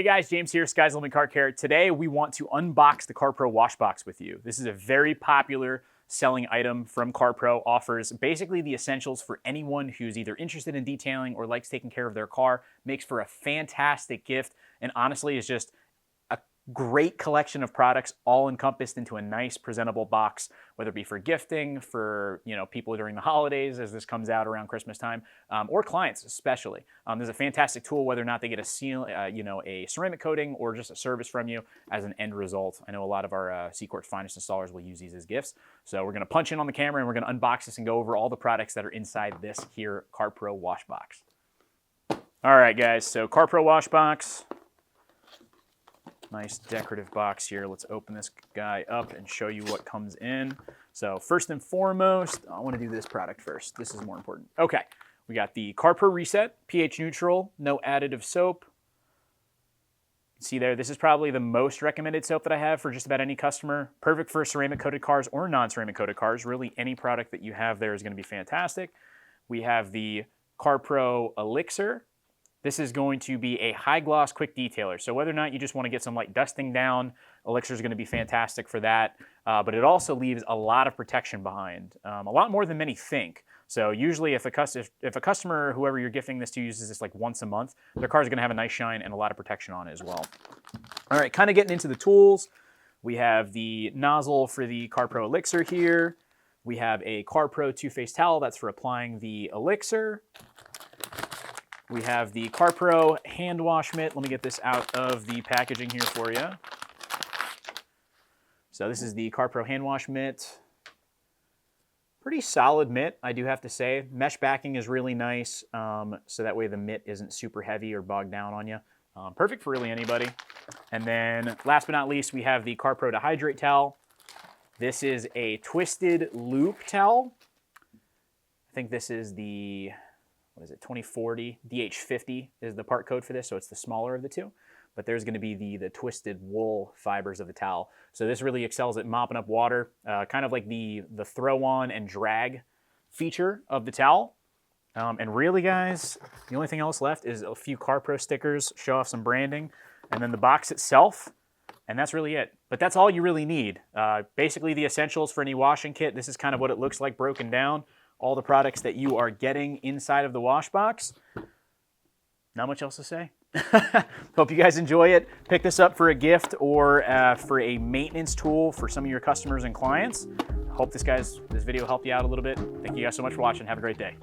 guys, James here, Sky's Limit Car Care. Today we want to unbox the CARPRO Wash Box with you. This is a very popular selling item from CARPRO, offers basically the essentials for anyone who's either interested in detailing or likes taking care of their car, makes for a fantastic gift, and honestly is just a great collection of products all encompassed into a nice presentable box, whether it be for gifting, for people during the holidays as this comes out around Christmas time, or clients especially. There's a fantastic tool whether or not they get a a ceramic coating or just a service from you as an end result. I know a lot of our C-Corp's finest installers will use these as gifts. So we're going to punch in on the camera and we're going to unbox this and go over all the products that are inside this here CARPRO Wash Box. All right, guys, so CARPRO Wash Box. Nice decorative box here. Let's open this guy up and show you what comes in. So first and foremost, I want to do this product first. This is more important. Okay, we got the CARPRO Reset, pH neutral, no additive soap. See there, this is probably the most recommended soap that I have for just about any customer. Perfect for ceramic coated cars or non-ceramic coated cars. Really any product that you have there is going to be fantastic. We have the CARPRO Elixir. This is going to be a high gloss quick detailer. So whether or not you just want to get some light dusting down, Elixir is going to be fantastic for that. But it also leaves a lot of protection behind, a lot more than many think. So usually if a customer, whoever you're gifting this to, uses this like once a month, their car is going to have a nice shine and a lot of protection on it as well. All right, kind of getting into the tools. We have the nozzle for the CARPRO Elixir here. We have a CARPRO two-phase towel that's for applying the Elixir. We have the CARPRO hand wash mitt. Let me get this out of the packaging here for you. So this is the CARPRO hand wash mitt. Pretty solid mitt, I do have to say. Mesh backing is really nice, so that way the mitt isn't super heavy or bogged down on you. Perfect for really anybody. And then last but not least, we have the CARPRO DHydrate towel. This is a twisted loop towel. I think this is the 2040 DH50 is the part code for this, so it's the smaller of the two. But there's going to be the twisted wool fibers of the towel. So this really excels at mopping up water, kind of like the throw on and drag feature of the towel. And really, guys, the only thing else left is a few CARPRO stickers, show off some branding, and then the box itself, and that's really it. But that's all you really need. Basically the essentials for any washing kit. This is kind of what it looks like broken down. All the products that you are getting inside of the wash box. Not much else to say. Hope you guys enjoy it. Pick this up for a gift or for a maintenance tool for some of your customers and clients. Hope this video helped you out a little bit. Thank you guys so much for watching. Have a great day.